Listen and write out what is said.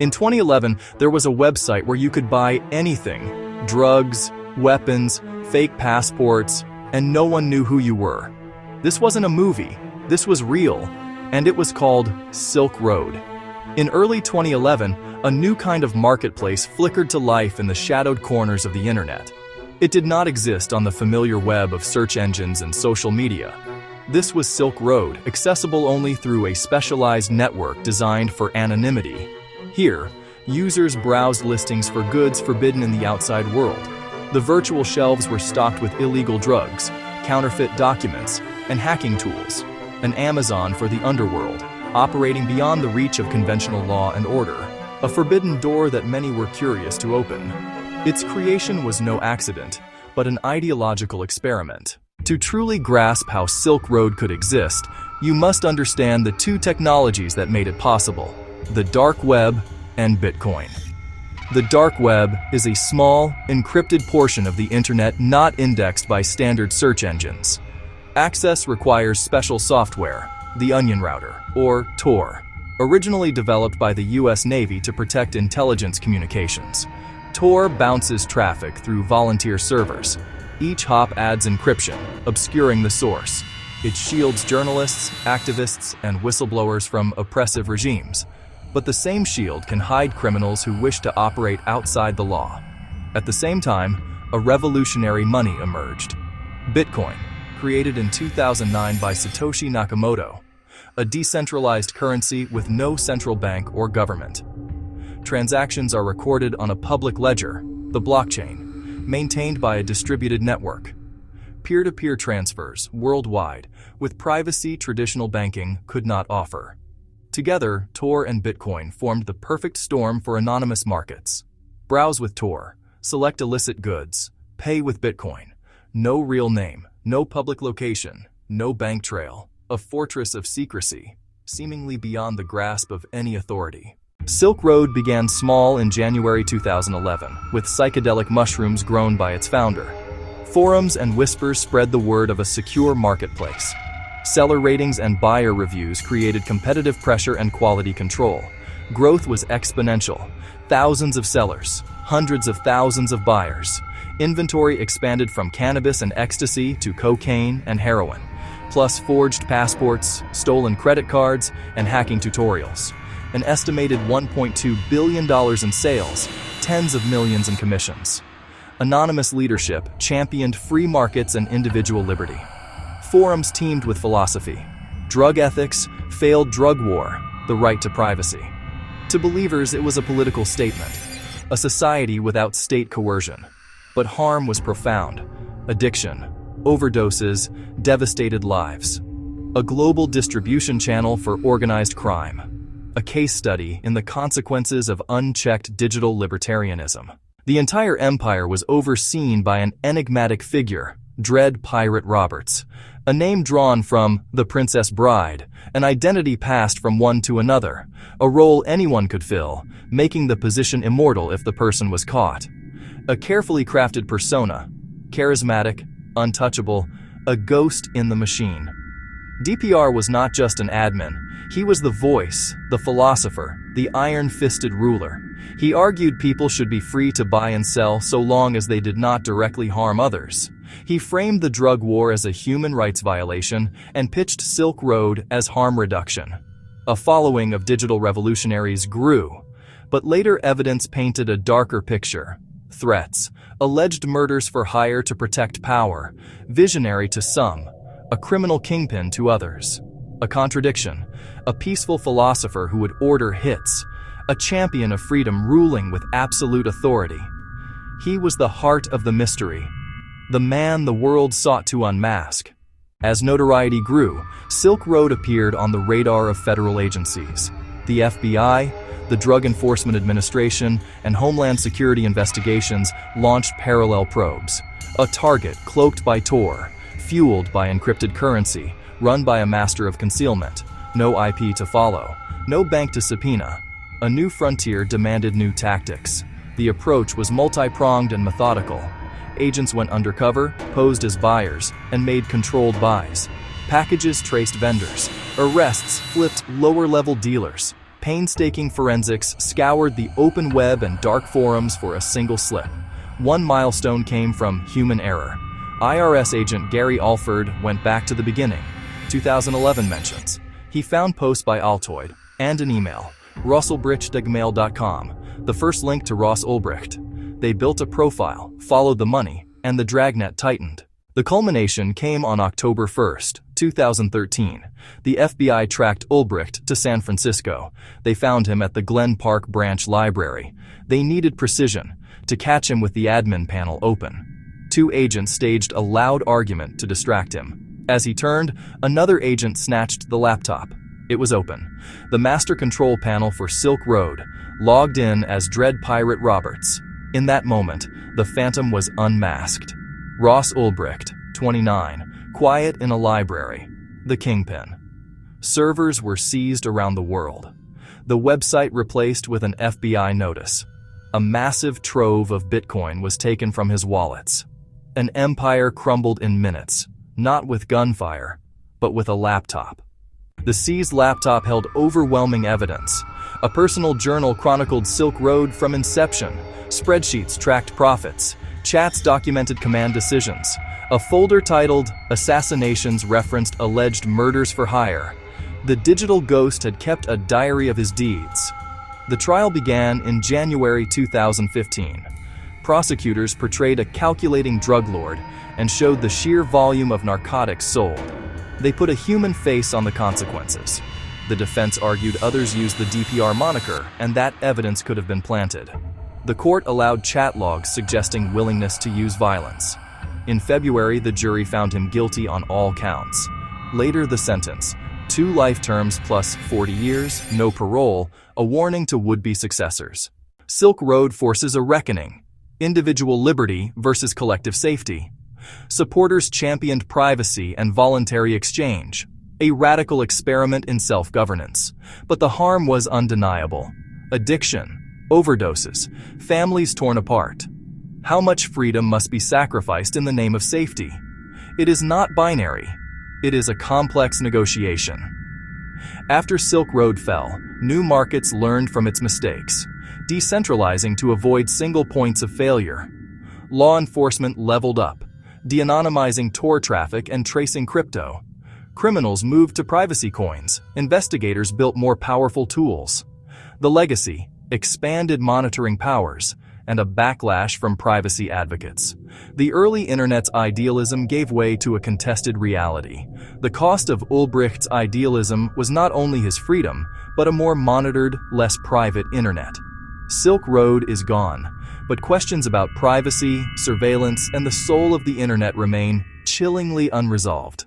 In 2011, there was a website where you could buy anything: drugs, weapons, fake passports, and no one knew who you were. This wasn't a movie, this was real, and it was called Silk Road. In early 2011, a new kind of marketplace flickered to life in the shadowed corners of the internet. It did not exist on the familiar web of search engines and social media. This was Silk Road, accessible only through a specialized network designed for anonymity. Here, users browsed listings for goods forbidden in the outside world. The virtual shelves were stocked with illegal drugs, counterfeit documents, and hacking tools. An Amazon for the underworld, operating beyond the reach of conventional law and order. A forbidden door that many were curious to open. Its creation was no accident, but an ideological experiment. To truly grasp how Silk Road could exist, you must understand the two technologies that made it possible: the dark web and Bitcoin. The dark web is a small, encrypted portion of the internet not indexed by standard search engines. Access requires special software, the Onion Router, or Tor, originally developed by the US Navy to protect intelligence communications. Tor bounces traffic through volunteer servers. Each hop adds encryption, obscuring the source. It shields journalists, activists, and whistleblowers from oppressive regimes. But the same shield can hide criminals who wish to operate outside the law. At the same time, a revolutionary money emerged: Bitcoin, created in 2009 by Satoshi Nakamoto, a decentralized currency with no central bank or government. Transactions are recorded on a public ledger, the blockchain, maintained by a distributed network. Peer-to-peer transfers worldwide, with privacy traditional banking could not offer. Together, Tor and Bitcoin formed the perfect storm for anonymous markets. Browse with Tor, select illicit goods, pay with Bitcoin. No real name, no public location, no bank trail. A fortress of secrecy, seemingly beyond the grasp of any authority. Silk Road began small in January 2011, with psychedelic mushrooms grown by its founder. Forums and whispers spread the word of a secure marketplace. Seller ratings and buyer reviews created competitive pressure and quality control. Growth was exponential. Thousands of sellers, hundreds of thousands of buyers. Inventory expanded from cannabis and ecstasy to cocaine and heroin, plus forged passports, stolen credit cards, and hacking tutorials. An estimated $1.2 billion in sales, tens of millions in commissions. Anonymous leadership championed free markets and individual liberty. Forums teemed with philosophy: drug ethics, failed drug war, the right to privacy. To believers, it was a political statement, a society without state coercion. But harm was profound: addiction, overdoses, devastated lives. A global distribution channel for organized crime. A case study in the consequences of unchecked digital libertarianism. The entire empire was overseen by an enigmatic figure, Dread Pirate Roberts, a name drawn from The Princess Bride, an identity passed from one to another, a role anyone could fill, making the position immortal if the person was caught. A carefully crafted persona, charismatic, untouchable, a ghost in the machine. DPR was not just an admin, he was the voice, the philosopher, the iron-fisted ruler. He argued people should be free to buy and sell so long as they did not directly harm others. He framed the drug war as a human rights violation and pitched Silk Road as harm reduction. A following of digital revolutionaries grew, but later evidence painted a darker picture. Threats, alleged murders for hire to protect power, visionary to some, a criminal kingpin to others. A contradiction, a peaceful philosopher who would order hits, a champion of freedom ruling with absolute authority. He was the heart of the mystery, the man the world sought to unmask. As notoriety grew, Silk Road appeared on the radar of federal agencies. The FBI, the Drug Enforcement Administration, and Homeland Security investigations launched parallel probes. A target cloaked by Tor, fueled by encrypted currency, run by a master of concealment. No IP to follow, no bank to subpoena. A new frontier demanded new tactics. The approach was multi-pronged and methodical. Agents went undercover, posed as buyers, and made controlled buys. Packages traced vendors. Arrests flipped lower-level dealers. Painstaking forensics scoured the open web and dark forums for a single slip. One milestone came from human error. IRS agent Gary Alford went back to the beginning. 2011 mentions. He found posts by Altoid and an email, Ulbricht@gmail.com, the first link to Ross Ulbricht. They built a profile, followed the money, and the dragnet tightened. The culmination came on October 1st, 2013. The FBI tracked Ulbricht to San Francisco. They found him at the Glen Park branch library. They needed precision to catch him with the admin panel open. Two agents staged a loud argument to distract him. As he turned, another agent snatched the laptop. It was open. The master control panel for Silk Road, logged in as Dread Pirate Roberts. In that moment, the Phantom was unmasked. Ross Ulbricht, 29, quiet in a library. The Kingpin. Servers were seized around the world. The website replaced with an FBI notice. A massive trove of Bitcoin was taken from his wallets. An empire crumbled in minutes, not with gunfire, but with a laptop. The seized laptop held overwhelming evidence. A personal journal chronicled Silk Road from inception. Spreadsheets tracked profits. Chats documented command decisions. A folder titled Assassinations referenced alleged murders for hire. The digital ghost had kept a diary of his deeds. The trial began in January 2015. Prosecutors portrayed a calculating drug lord and showed the sheer volume of narcotics sold. They put a human face on the consequences. The defense argued others used the DPR moniker, and that evidence could have been planted. The court allowed chat logs suggesting willingness to use violence. In February, the jury found him guilty on all counts. Later, the sentence: 2 life terms plus 40 years, no parole, a warning to would-be successors. Silk Road forces a reckoning. Individual liberty versus collective safety. Supporters championed privacy and voluntary exchange, a radical experiment in self-governance. But the harm was undeniable. Addiction, overdoses, families torn apart. How much freedom must be sacrificed in the name of safety? It is not binary. It is a complex negotiation. After Silk Road fell, new markets learned from its mistakes, decentralizing to avoid single points of failure. Law enforcement leveled up, de-anonymizing Tor traffic and tracing crypto. Criminals moved to privacy coins. Investigators built more powerful tools. The legacy: expanded monitoring powers, and a backlash from privacy advocates. The early internet's idealism gave way to a contested reality. The cost of Ulbricht's idealism was not only his freedom, but a more monitored, less private internet. Silk Road is gone, but questions about privacy, surveillance, and the soul of the internet remain chillingly unresolved.